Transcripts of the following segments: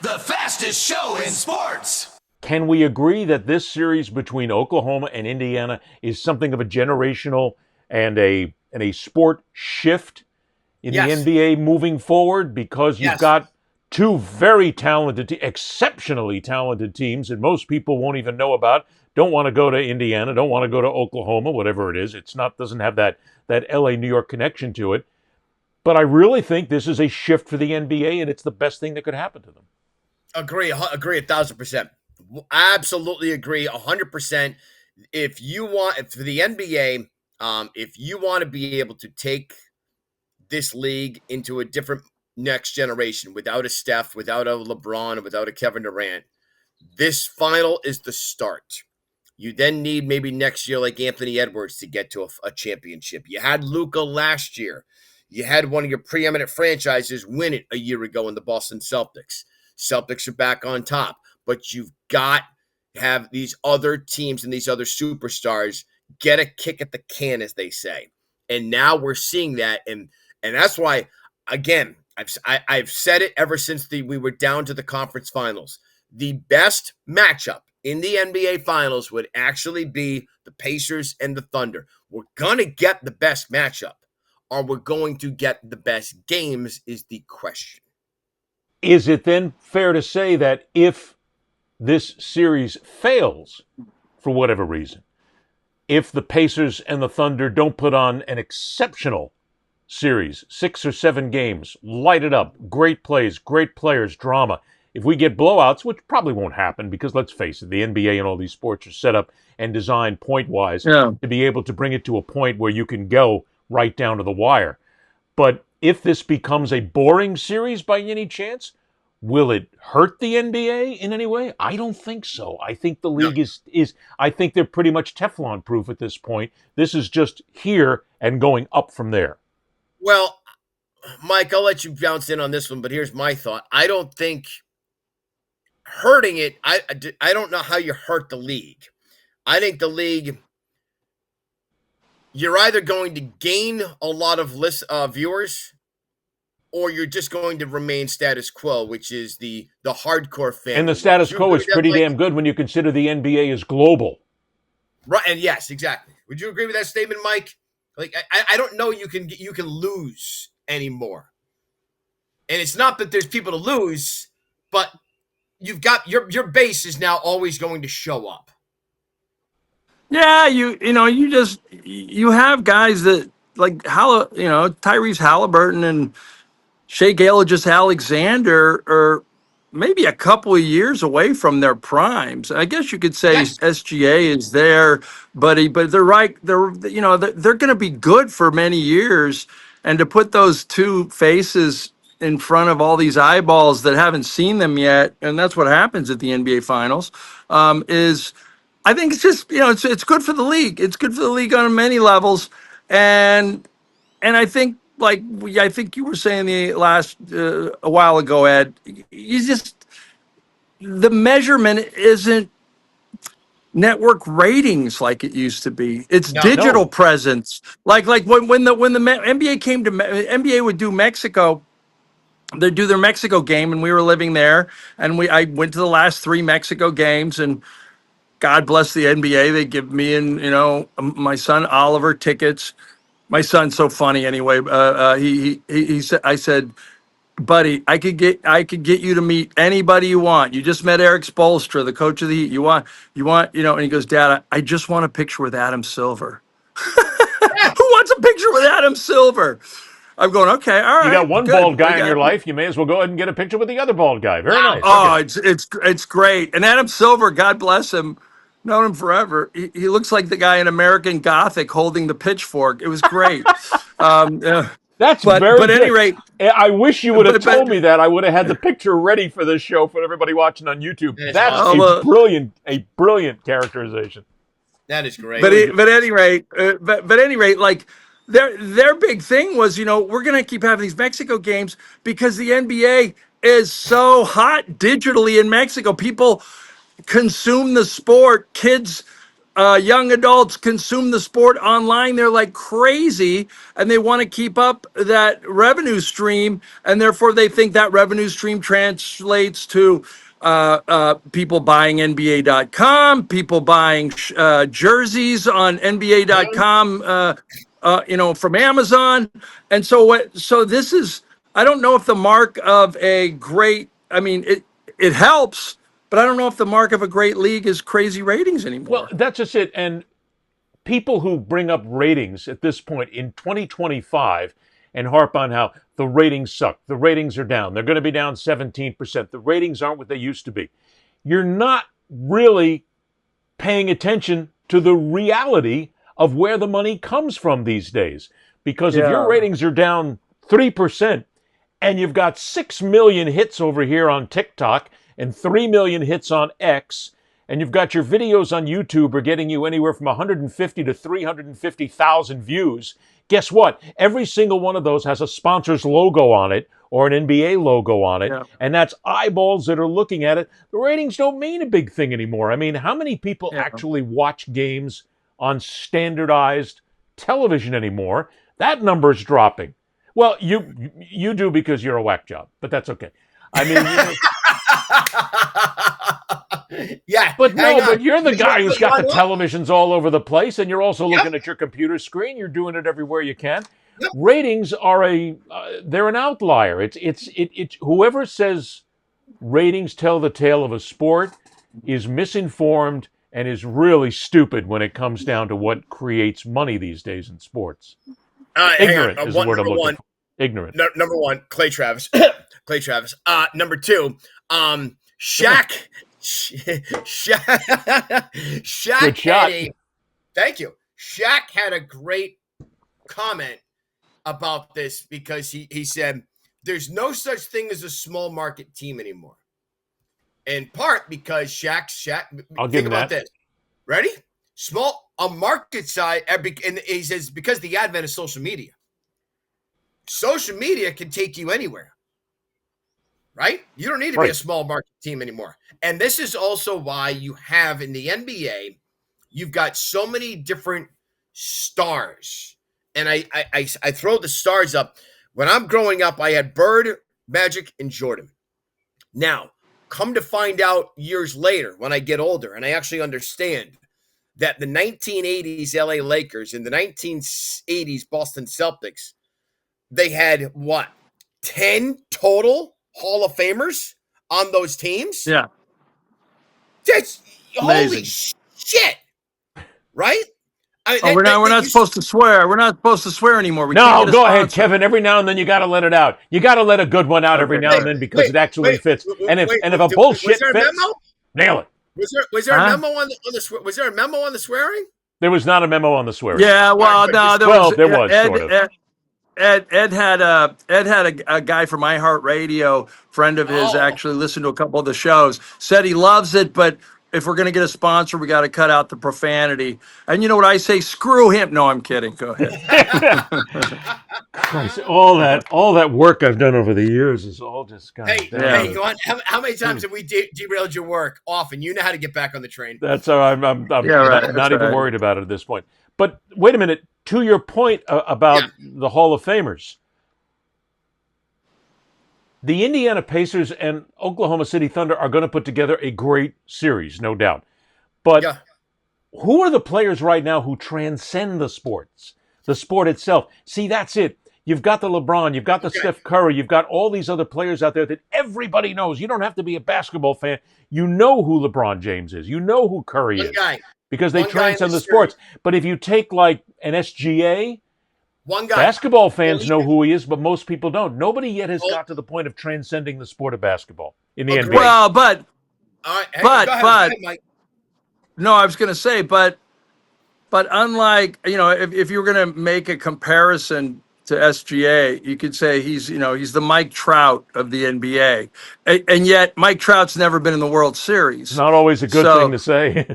The fastest show in sports. Can we agree that this series between Oklahoma and Indiana is something of a generational and a sport shift in the Yes. NBA moving forward? Because you've Yes. got two very talented, exceptionally talented teams that most people won't even know about. Don't want to go to Indiana, don't want to go to Oklahoma, whatever it is. It's not, doesn't have that LA New York connection to it. But I really think this is a shift for the NBA, and it's the best thing that could happen to them. Agree 1,000%. Absolutely agree 100%. If you want, for the NBA, if you want to be able to take this league into a different next generation without a Steph, without a LeBron, without a Kevin Durant, this final is the start. You then need maybe next year like Anthony Edwards to get to a championship. You had Luka last year. You had one of your preeminent franchises win it a year ago in the Boston Celtics. Celtics are back on top, but you've got to have these other teams and these other superstars get a kick at the can, as they say. And now we're seeing that, and that's why, again, I've said it ever since we were down to the conference finals. The best matchup in the NBA finals would actually be the Pacers and the Thunder. We're going to get the best matchup. Are we going to get the best games is the question. Is it then fair to say that if this series fails for whatever reason, if the Pacers and the Thunder don't put on an exceptional series, 6 or 7 games, light it up, great plays, great players, drama, if we get blowouts, which probably won't happen because let's face it, the NBA and all these sports are set up and designed point-wise to be able to bring it to a point where you can go right down to the wire. But if this becomes a boring series by any chance, will it hurt the NBA in any way? I don't think so. I think the league is I think they're pretty much Teflon proof at this point. This is just here and going up from there. Well, Mike, I'll let you bounce in on this one, but here's my thought. I don't think hurting it, I don't know how you hurt the league. I think the league, you're either going to gain a lot of viewers, or you're just going to remain status quo, which is the hardcore fan. And the status quo is pretty damn good when you consider the NBA is global. Right, and yes, exactly. Would you agree with that statement, Mike? Like, I don't know you can lose anymore. And it's not that there's people to lose, but you've got your base is now always going to show up. Yeah, you have guys that like Tyrese Halliburton and Shea Gilgeous-Alexander are maybe a couple of years away from their primes. I guess you could say Yes. SGA is there, but they're right. They're going to be good for many years, and to put those two faces in front of all these eyeballs that haven't seen them yet, and that's what happens at the NBA Finals, is I think it's just it's good for the league. It's good for the league on many levels, and I think I think you were saying the last a while ago, Ed. The measurement isn't network ratings like it used to be. It's digital presence. Like when the NBA came to NBA would do Mexico. They'd do their Mexico game, and we were living there, and I went to the last 3 Mexico games, and God bless the NBA. They give me and my son Oliver tickets. My son's so funny anyway. He said, I said, buddy, I could get you to meet anybody you want. You just met Eric Spoelstra, the coach of the Heat. You want, and he goes, Dad, I just want a picture with Adam Silver. Who wants a picture with Adam Silver? I'm going, okay, all right. You got one bald guy in your life. You may as well go ahead and get a picture with the other bald guy. Very nice. Oh, okay. It's great. And Adam Silver, God bless him, known him forever. He looks like the guy in American Gothic holding the pitchfork. It was great. That's very but good. at any rate, I wish you would have told me that. I would have had the picture ready for this show for everybody watching on YouTube. That's a brilliant characterization. That is great. But at any rate, like their big thing was, we're going to keep having these Mexico games because the NBA is so hot digitally in Mexico. People consume the sport. Kids young adults consume the sport online. They're like crazy, and they want to keep up that revenue stream, and therefore they think that revenue stream translates to people buying NBA.com, people buying jerseys on NBA.com, from Amazon, and so this is. I don't know if the mark of a great. I mean, it helps, but I don't know if the mark of a great league is crazy ratings anymore. Well, that's just it. And people who bring up ratings at this point in 2025 and harp on how the ratings suck, the ratings are down, they're going to be down 17%, the ratings aren't what they used to be. You're not really paying attention to the reality of where the money comes from these days. Because if your ratings are down 3%, and you've got 6 million hits over here on TikTok and 3 million hits on X, and you've got your videos on YouTube are getting you anywhere from 150 to 350,000 views, guess what? Every single one of those has a sponsor's logo on it or an NBA logo on it, and that's eyeballs that are looking at it. The ratings don't mean a big thing anymore. I mean, how many people actually watch games on standardized television anymore? That number's dropping. Well, you do because you're a whack job, but that's okay. I mean, but you're the guy who's got the televisions all over the place, and you're also looking at your computer screen. You're doing it everywhere you can. Ratings are they're an outlier. It's whoever says ratings tell the tale of a sport is misinformed and is really stupid when it comes down to what creates money these days in sports. Ignorant is the word I'm looking for. Ignorant. Number one, Clay Travis. Clay Travis. Number two, Shaq. Shaq. Good shot. Thank you. Shaq had a great comment about this because he said there's no such thing as a small market team anymore. In part because Shaq. I'll think give about that. this. Ready? A market side, and he says because the advent of social media. Social media can take you anywhere, right? You don't need to be a small market team anymore. And this is also why you have in the NBA, you've got so many different stars. And I throw the stars up. When I'm growing up, I had Bird, Magic, and Jordan. Now, come to find out years later when I get older and I actually understand that the 1980s LA Lakers and the 1980s Boston Celtics, they had 10 total Hall of Famers on those teams? Yeah. That's amazing. Holy shit. Right? We're not supposed to swear. We're not supposed to swear anymore. No, go ahead, Kevin. Every now and then you got to let it out. You got to let a good one out every now and then because it actually fits. And if a bullshit fits, nail it. Was there a memo on the was there a memo on the swearing? There was not a memo on the swearing. Yeah, well, no, there was sort of. Ed had a guy from iHeartRadio, friend of his, actually listened to a couple of the shows, said he loves it, but if we're going to get a sponsor, we got to cut out the profanity. And you know what I say? Screw him. No, I'm kidding. Go ahead. Christ, all that work I've done over the years is all just Hey, how many times have we derailed your work? Often. You know how to get back on the train. That's all right. I'm not even worried about it at this point. But wait a minute. To your point about the Hall of Famers, the Indiana Pacers and Oklahoma City Thunder are going to put together a great series, no doubt. But who are the players right now who transcend the sport itself? See, that's it. You've got the LeBron, you've got the Steph Curry, you've got all these other players out there that everybody knows. You don't have to be a basketball fan. You know who LeBron James is. You know who Curry is. Because they transcend the sports. But if you take like an SGA, basketball fans know who he is, but most people don't. Nobody yet has got to the point of transcending the sport of basketball in the NBA. Well, no, I was going to say, but unlike, if you were going to make a comparison to SGA, you could say he's the Mike Trout of the NBA. And yet Mike Trout's never been in the World Series. It's not always a good thing to say.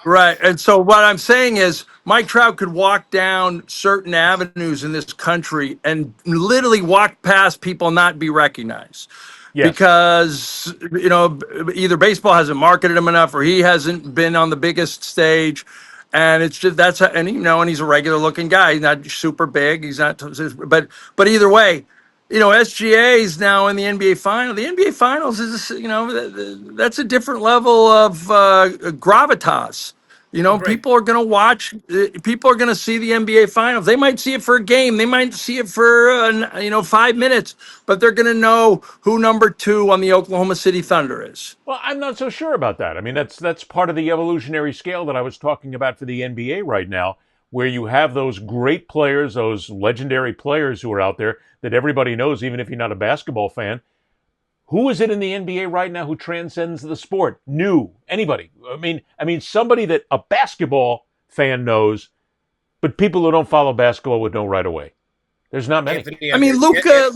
Right. And so what I'm saying is Mike Trout could walk down certain avenues in this country and literally walk past people and not be recognized. Yes. because either baseball hasn't marketed him enough or he hasn't been on the biggest stage, and it's just and he's a regular looking guy. He's not super big. He's not, but either way. SGA is now in the NBA final. The NBA finals is, that's a different level of gravitas. Agree. People are going to watch. People are going to see the NBA finals. They might see it for a game. They might see it for 5 minutes, but they're going to know who number 2 on the Oklahoma City Thunder is. Well, I'm not so sure about that. I mean, that's part of the evolutionary scale that I was talking about for the NBA right now, where you have those great players, those legendary players who are out there that everybody knows, even if you're not a basketball fan. Who is it in the NBA right now who transcends the sport? New. Anybody. I mean, somebody that a basketball fan knows, but people who don't follow basketball would know right away. There's not many. I mean, Luka, and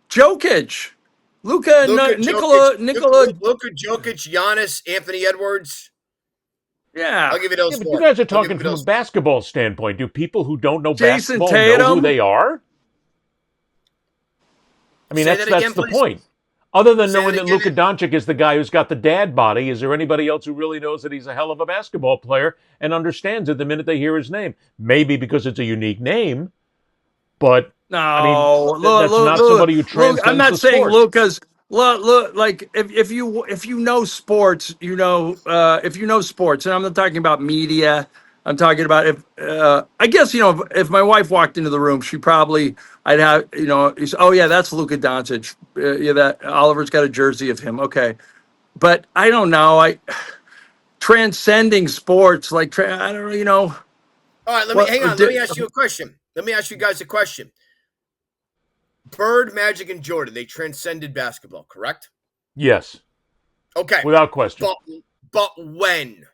Jokic. Luka, Nikola. Luka Jokic, Giannis, Anthony Edwards. Yeah. I'll give you those Yeah, but four. you guys are talking from a basketball standpoint. Do people who don't know Jason basketball Tatum know who they are? I mean, that's the point. Other than knowing that Luka Doncic is the guy who's got the dad body, is there anybody else who really knows that he's a hell of a basketball player and understands it the minute they hear his name? Maybe because it's a unique name, but no, that's not somebody who transcends I'm not the saying sport. Luka's. Look, like if you know sports, if you know sports, and I'm not talking about media. I'm talking about I guess if my wife walked into the room, I'd have oh yeah, that's Luka Doncic. Yeah, that Oliver's got a jersey of him. Okay, but I don't know. Transcending sports, like I don't know. All right, let me ask you a question. Let me ask you guys a question. Bird, Magic, and Jordan, they transcended basketball, correct? Yes. Okay. Without question. But when?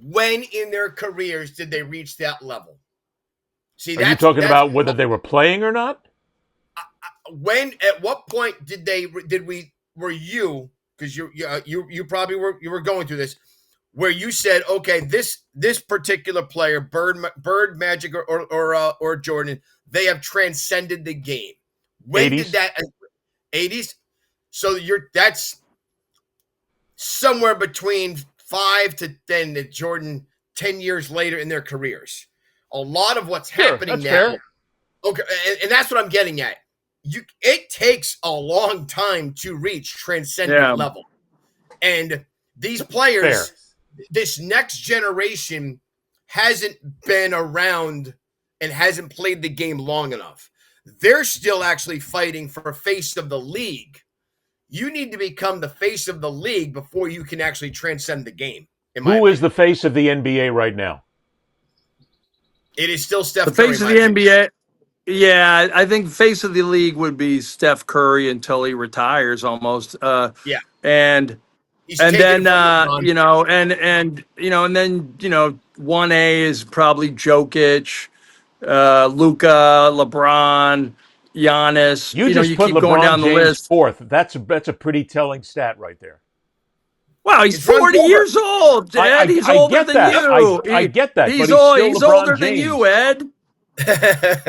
When in their careers did they reach that level? See, are you talking about whether they were playing or not? At what point were you, because you probably were going through this, where you said, okay, this particular player, Bird, Magic, or Jordan, they have transcended the game. When 80s. did that? 80s. So that's somewhere between 5 to 10 to Jordan 10 years later in their careers. A lot of what's happening now. Fair. Okay, and that's what I'm getting at. It takes a long time to reach transcendent level. And these players, this next generation hasn't been around and hasn't played the game long enough. They're still actually fighting for face of the league. You need to become the face of the league before you can actually transcend the game. Who is the face of the NBA right now? It is still Steph Curry. The face of the NBA. Yeah, I think face of the league would be Steph Curry until he retires almost. And then and then 1A is probably Jokic, Luka, LeBron, Giannis. You just put keep LeBron going down James the list. Fourth. That's a pretty telling stat right there. Wow, he's 40 years old, Ed. He's older than you. I get that. He's LeBron older James. than you, Ed.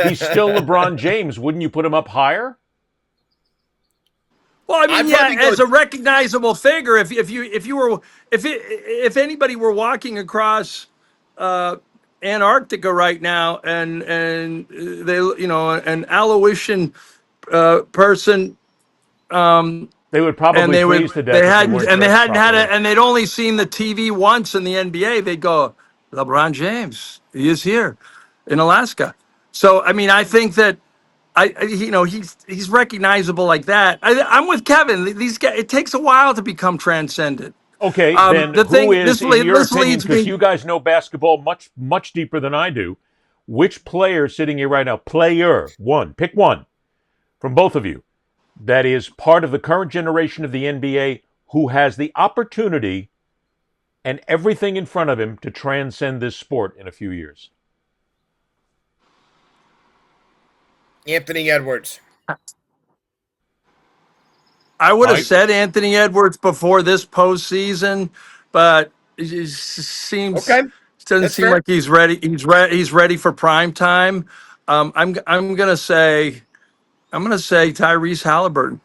He's still LeBron James. Wouldn't you put him up higher? Well, I mean, as a recognizable figure, if anybody were walking across Antarctica right now, and they an Aloysian person. They would probably freeze to death. They hadn't they'd only seen the TV once in the NBA. They'd go, LeBron James, he is here in Alaska. So I mean, I think that he's recognizable like that. I'm with Kevin. These guys, it takes a while to become transcended. Okay, then who is, in your opinion, because you guys know basketball much deeper than I do, which player sitting here right now, pick one from both of you, that is part of the current generation of the NBA who has the opportunity and everything in front of him to transcend this sport in a few years? Anthony Edwards. I would have said Anthony Edwards before this postseason, but it doesn't seem like he's ready. He's ready for prime time. I'm gonna say I'm going to say Tyrese Halliburton.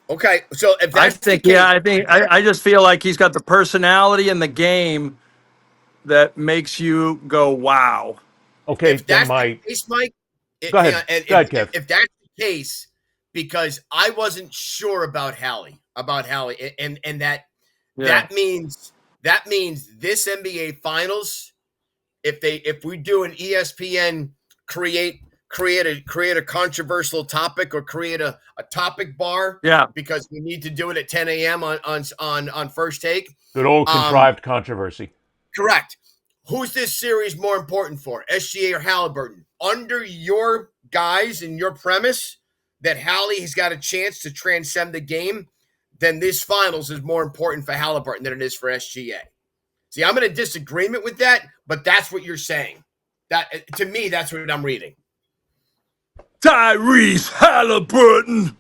Okay, so if that's the case, I just feel like he's got the personality in the game that makes you go, wow. Okay, if then that's the case, Mike, Go ahead. hang on, and Go ahead, Kev. if that's the case, because I wasn't sure about Hallie, and that means this NBA Finals, if we do an ESPN create a controversial topic or create a topic bar, because we need to do it at 10 a.m. on First Take. Good old contrived controversy. Correct. Who's this series more important for, SGA or Halliburton? Under your guys and your premise that Hallie has got a chance to transcend the game, then this finals is more important for Halliburton than it is for SGA. See, I'm in a disagreement with that, but that's what you're saying. That, to me, that's what I'm reading. Tyrese Halliburton.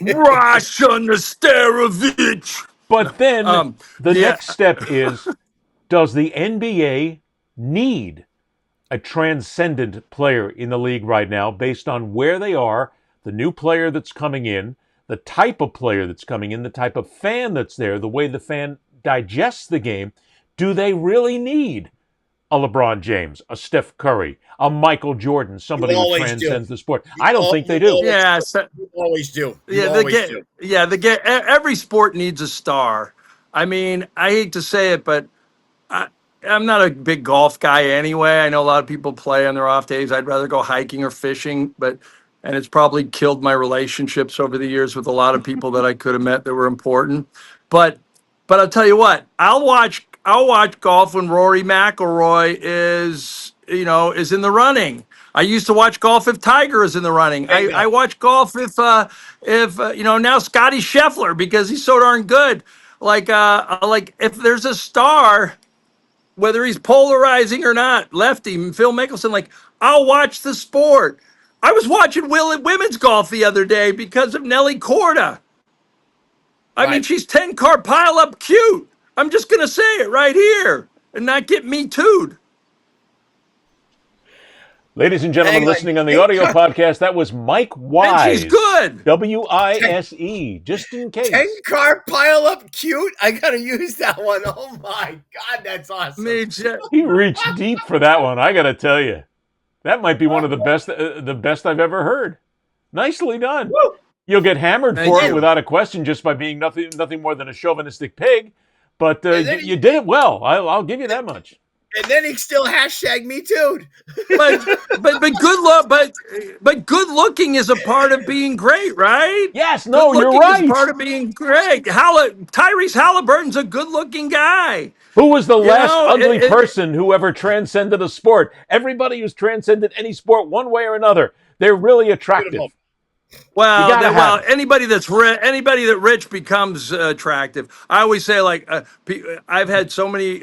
Rashan Nesterovic. But then the next step is, does the NBA need a transcendent player in the league right now based on where they are, the new player that's coming in, the type of player that's coming in, the type of fan that's there, the way the fan digests the game? Do they really need a LeBron James, a Steph Curry, a Michael Jordan, somebody who transcends the sport? I don't think they do. Yeah, you always do. Every sport needs a star. I mean, I hate to say it, but I'm not a big golf guy anyway. I know a lot of people play on their off days. I'd rather go hiking or fishing, and it's probably killed my relationships over the years with a lot of people that I could have met that were important. But I'll tell you what, I'll watch golf when Rory McIlroy is in the running. I used to watch golf if Tiger is in the running. I watch golf if now Scotty Scheffler, because he's so darn good. Like if there's a star, whether he's polarizing or not, lefty, Phil Mickelson, like, I'll watch the sport. I was watching women's golf the other day because of Nelly Korda. I mean, she's 10-car pile up cute. I'm just going to say it right here and not get me too'd. Ladies and gentlemen listening on the audio podcast, that was Mike Wise. And she's good. W-I-S-E, just in case. 10-car pile up cute? I got to use that one. Oh, my God, that's awesome. He reached deep for that one, I got to tell you. That might be one of the best I've ever heard. Nicely done. Woo. You'll get hammered for it without a question, just by being nothing more than a chauvinistic pig. But you did it well. I'll give you that much. And then he still hashtag me too. But good looking is a part of being great, right? Yes, no, you're right. Is part of being great. Tyrese Halliburton's a good looking guy. Who was the last ugly person who ever transcended a sport? Everybody who's transcended any sport one way or another, they're really attractive. Beautiful. Well, anybody that rich becomes attractive. I always say, like, I've had so many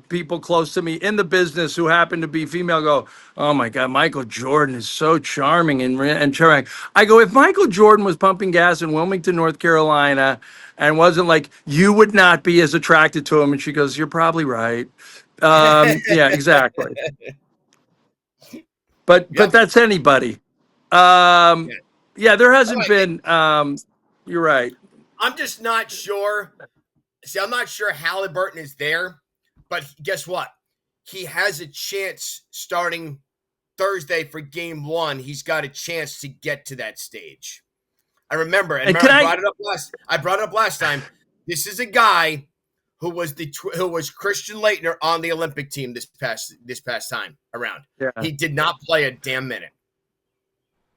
people close to me in the business who happen to be female go, "Oh my God, Michael Jordan is so charming and charming." I go, if Michael Jordan was pumping gas in Wilmington, North Carolina, and wasn't like, you would not be as attracted to him. And she goes, "You're probably right." Yeah, exactly. But that's anybody. Yeah, there hasn't been. You're right. I'm just not sure. See, I'm not sure Halliburton is there, but guess what? He has a chance starting Thursday for Game 1. He's got a chance to get to that stage. I remember, I brought it up last time. This is a guy who was Christian Laettner on the Olympic team this past time around. Yeah. He did not play a damn minute.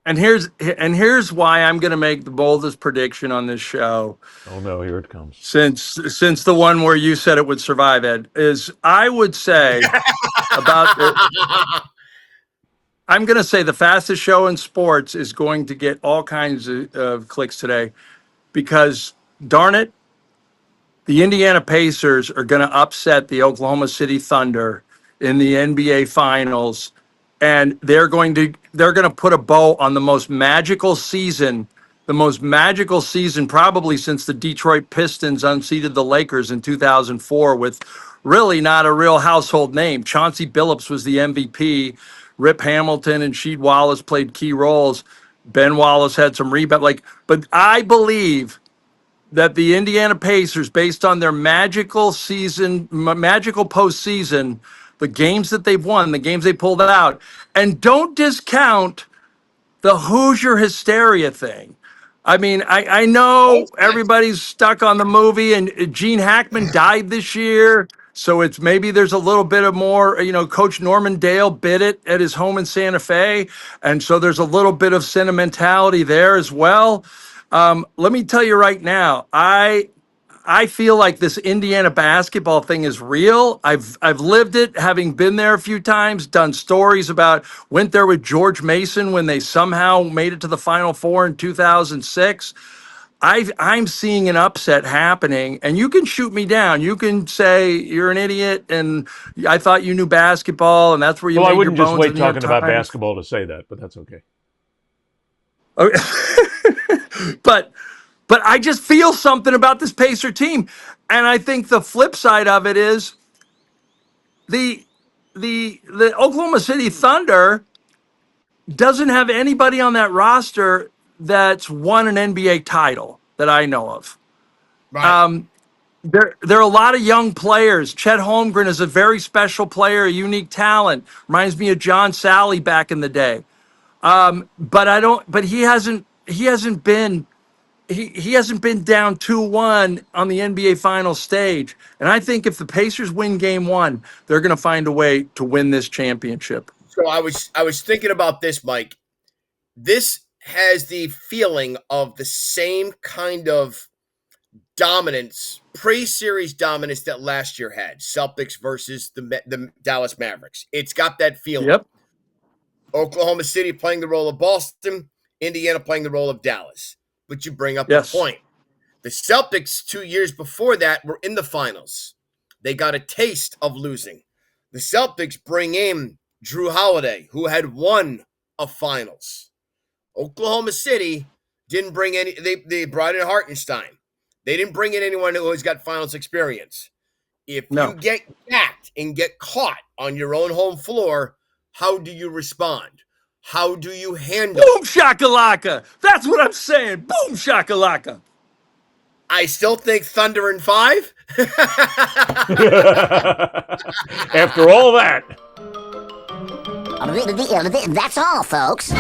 And here's why I'm going to make the boldest prediction on this show. Oh no, here it comes. Since the one where you said it would survive, Ed, is I would say I'm going to say the fastest show in sports is going to get all kinds of clicks today, because darn it, the Indiana Pacers are going to upset the Oklahoma City Thunder in the NBA Finals. And they're going to put a bow on the most magical season probably since the Detroit Pistons unseated the Lakers in 2004 with really not a real household name. Chauncey Billups was the MVP. Rip Hamilton and Sheed Wallace played key roles. Ben Wallace had some rebound. But I believe that the Indiana Pacers, based on their magical postseason, the games that they've won, the games they pulled out, and don't discount the Hoosier hysteria thing. I mean, I know everybody's stuck on the movie, and Gene Hackman died this year, so it's maybe there's a little bit of more. Coach Norman Dale bid it at his home in Santa Fe, and so there's a little bit of sentimentality there as well. Let me tell you right now, I feel like this Indiana basketball thing is real. I've lived it, having been there a few times, done stories about, went there with George Mason when they somehow made it to the Final Four in 2006. I'm seeing an upset happening, and you can shoot me down. You can say you're an idiot, and I thought you knew basketball, and that's where you Well, made I wouldn't your just bones wait in New York talking about Times. basketball to say that, but that's okay. But I just feel something about this Pacer team, and I think the flip side of it is the Oklahoma City Thunder doesn't have anybody on that roster that's won an NBA title that I know of. Right. There are a lot of young players. Chet Holmgren is a very special player, a unique talent. Reminds me of John Sally back in the day. But I don't. But he hasn't been. He hasn't been down 2-1 on the NBA Finals stage. And I think if the Pacers win game one, they're going to find a way to win this championship. So I was thinking about this, Mike. This has the feeling of the same kind of dominance, pre-series dominance that last year had. Celtics versus the Dallas Mavericks. It's got that feeling. Yep. Oklahoma City playing the role of Boston, Indiana playing the role of Dallas. But you bring up Yes. the point. The Celtics 2 years before that were in the finals. They got a taste of losing. The Celtics bring in Drew Holiday, who had won a finals. Oklahoma City didn't bring any. They brought in Hartenstein. They didn't bring in anyone who has got finals experience. If you get gacked and get caught on your own home floor, how do you respond? How do you handle Boom shakalaka. That's what I'm saying. Boom shakalaka. I still think Thunder in 5. After all that. That's all, folks.